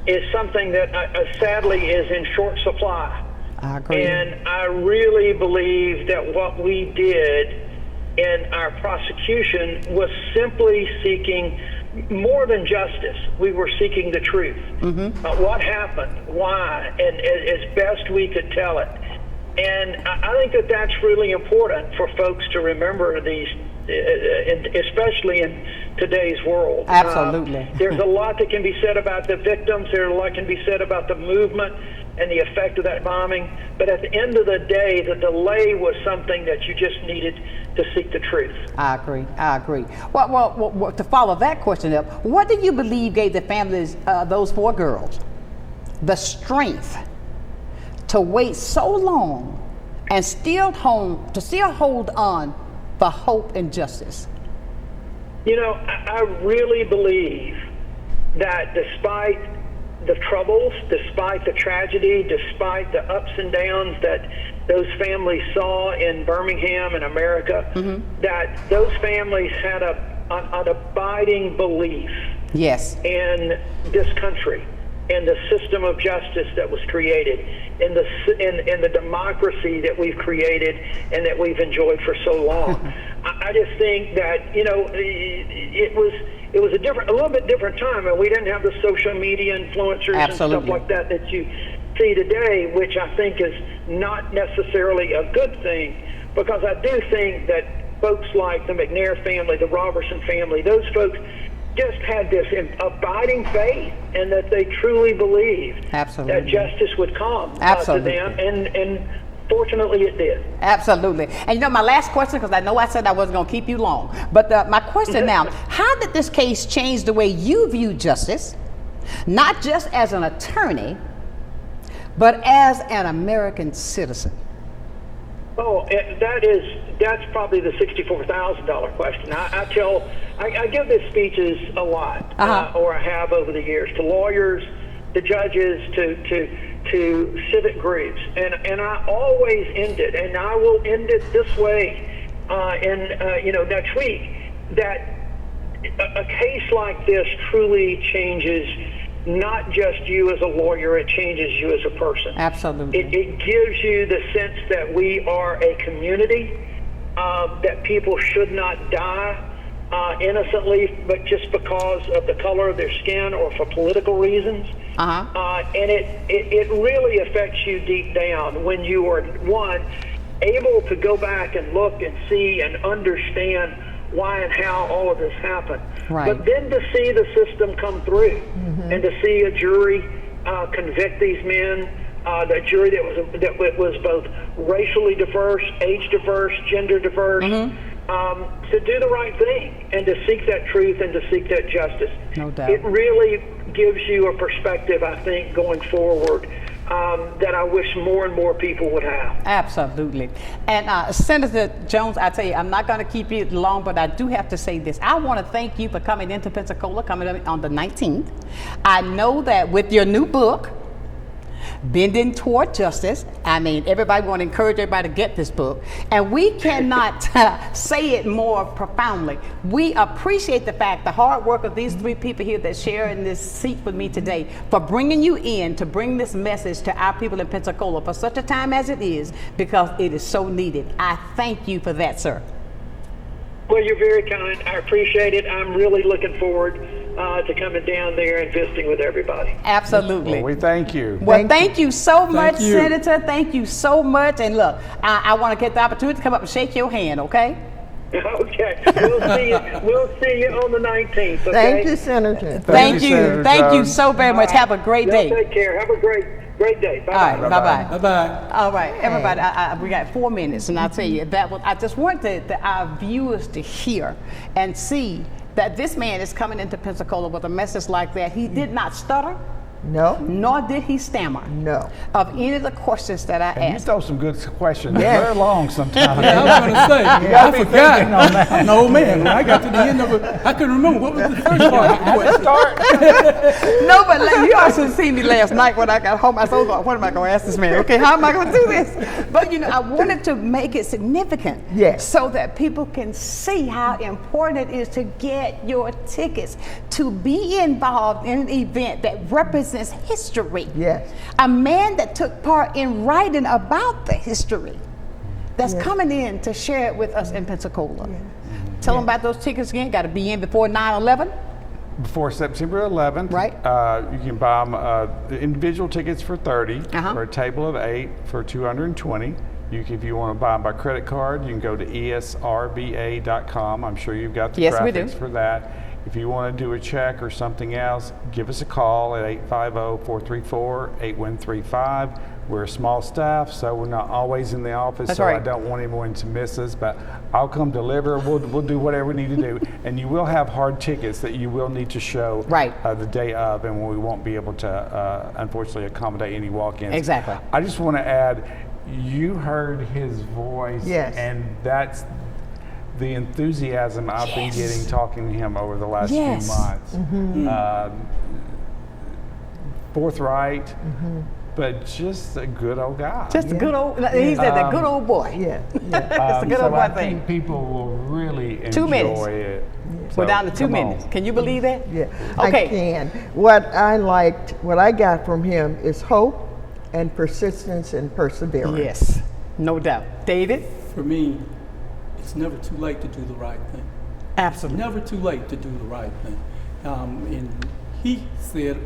is something that sadly is in short supply. I agree. And I really believe that what we did in our prosecution was simply seeking more than justice. We were seeking the truth. Mm-hmm. What happened, why, and as best we could tell it. And I think that that's really important for folks to remember these especially in today's world. Absolutely. There's a lot that can be said about the victims. There's a lot can be said about the movement and the effect of that bombing. But at the end of the day, the delay was something that you just needed to seek the truth. I agree. Well, to follow that question up, what do you believe gave the families, those 4 girls, the strength to wait so long and still hold on for hope and justice? You know, I really believe that despite the troubles, despite the tragedy, despite the ups and downs that those families saw in Birmingham and America, that those families had an abiding belief in this country, in the system of justice that was created, in the democracy that we've created and that we've enjoyed for so long. I just think that, you know, it was a little bit different time, and we didn't have the social media influencers and stuff like that you see today, which I think is not necessarily a good thing, because I do think that folks like the McNair family, the Robertson family, those folks just had this abiding faith, and that they truly believed that justice would come to them, and fortunately it did. Absolutely. And you know, my last question, because I know I said I wasn't going to keep you long, but my question now, how did this case change the way you view justice, not just as an attorney, but as an American citizen? Oh, that's probably the $64,000 question. I give these speeches a lot, or I have over the years, to lawyers, to judges, to civic groups, and I always end it, and I will end it this way, next week, that a case like this truly changes not just you as a lawyer, it changes you as a person. Absolutely. It gives you the sense that we are a community, that people should not die innocently, but just because of the color of their skin or for political reasons. And it really affects you deep down when you are, one, able to go back and look and see and understand why and how all of this happened. Right. But then to see the system come through and to see a jury convict these men, the jury that was both racially diverse, age diverse, gender diverse, to do the right thing and to seek that truth and to seek that justice. No doubt. It really gives you a perspective, I think, going forward, that I wish more and more people would have. Absolutely. And Senator Jones, I tell you, I'm not going to keep you long, but I do have to say this. I want to thank you for coming into Pensacola, coming on the 19th. I know that with your new book, Bending Toward Justice, I mean, everybody want to encourage everybody to get this book, and we cannot say it more profoundly. We appreciate the fact, the hard work of these 3 people here that share in this seat with me today, for bringing you in to bring this message to our people in Pensacola for such a time as it is, because it is so needed. I thank you for that, sir. Well, you're very kind. I appreciate it. I'm really looking forward to coming down there and visiting with everybody. Absolutely. Well, we thank you. Well, thank you so much, Senator. Thank you so much. And look, I want to get the opportunity to come up and shake your hand, okay? Okay. We'll see you on the 19th, okay? Thank you, Senator. Thank you. Thank you so very much. Have a great day. Take care. Have a great day. Bye-bye. All right, bye-bye. Bye-bye. All right, everybody, we got 4 minutes, and I'll tell you, I just want our viewers to hear and see that this man is coming into Pensacola with a message like that. He did not stutter. No. Nor did he stammer. No. Of any of the questions that I asked. You throw some good questions. Yeah. Very long sometimes. Yeah, I was going to say, You gotta I be forgot. thinking on that. I'm an old man. When I got to the end of it, I couldn't remember what was the first part of the question. No, but you all should have seen me last night when I got home. I said, what am I going to ask this man? Okay, how am I going to do this? But I wanted to make it significant. Yes. So that people can see how important it is to get your tickets, to be involved in an event that represents history. Yes. A man that took part in writing about the history that's coming in to share it with us in Pensacola. Yes. Tell them about those tickets again. Got to be in before 9/11. Before September 11th, right? You can buy them the individual tickets for $30, or a table of 8 for $220. If you want to buy them by credit card, you can go to esrba.com. I'm sure you've got the Yes, we do. graphics for that. If you want to do a check or something else, give us a call at 850-434-8135. We're a small staff, so we're not always in the office, That's so right. I don't want anyone to miss us, but I'll come deliver. We'll do whatever we need to do. And you will have hard tickets that you will need to show the day of, and we won't be able to, unfortunately, accommodate any walk-ins. Exactly. I just want to add, you heard his voice, and that's the enthusiasm I've been getting talking to him over the last few months. Forthright, but just a good old guy. Just a good old, he said the good old boy. Yeah. It's a good old boy I thing. think people will really 2 minutes. enjoy it. We're down to 2 come minutes. on. Can you believe that? Yeah, Okay. I can. What I got from him is hope and persistence and perseverance. Yes, no doubt. David? For me, it's never too late to do the right thing. Absolutely. Never too late to do the right thing. And he said,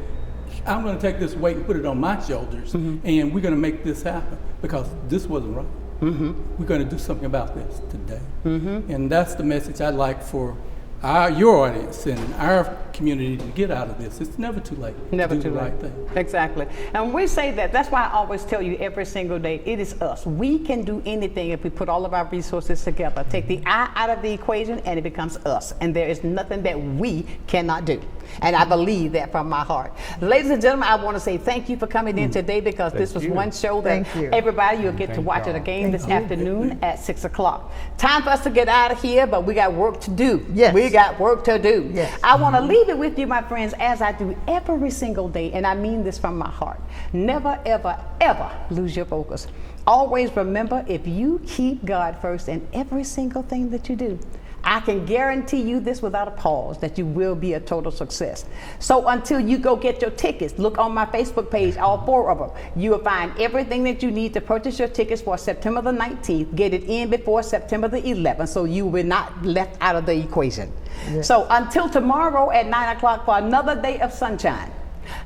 I'm going to take this weight and put it on my shoulders, and we're going to make this happen because this wasn't right. We're going to do something about this today. And that's the message I'd like for your audience and our community to get out of this. It's never too late Never to do too the late. right thing. Exactly. And when we say that, that's why I always tell you every single day, it is us. We can do anything if we put all of our resources together. Take the I out of the equation and it becomes us. And there is nothing that we cannot do. And I believe that from my heart. Ladies and gentlemen, I want to say thank you for coming in today because this was one show that everybody, you'll get to watch it again this afternoon at 6 o'clock. Time for us to get out of here, but we got work to do. Yes. We got work to do. Yes. I want to leave it with you, my friends, as I do every single day, and I mean this from my heart. Never, ever, ever lose your focus. Always remember, if you keep God first in every single thing that you do, I can guarantee you this without a pause, that you will be a total success. So until you go get your tickets, look on my Facebook page, all 4 of them. You will find everything that you need to purchase your tickets for September the 19th. Get it in before September the 11th so you will not left out of the equation. Yes. So until tomorrow at 9 o'clock for another day of sunshine,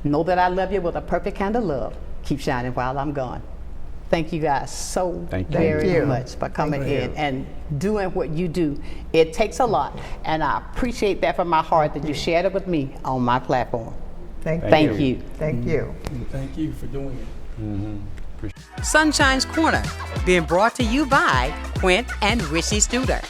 know that I love you with a perfect kind of love. Keep shining while I'm gone. Thank you guys so very much for coming in and doing what you do. It takes a lot, and I appreciate that from my heart that you shared it with me on my platform. Thank you. Thank you for doing it. Sunshine's Corner, being brought to you by Quint and Richie Studer.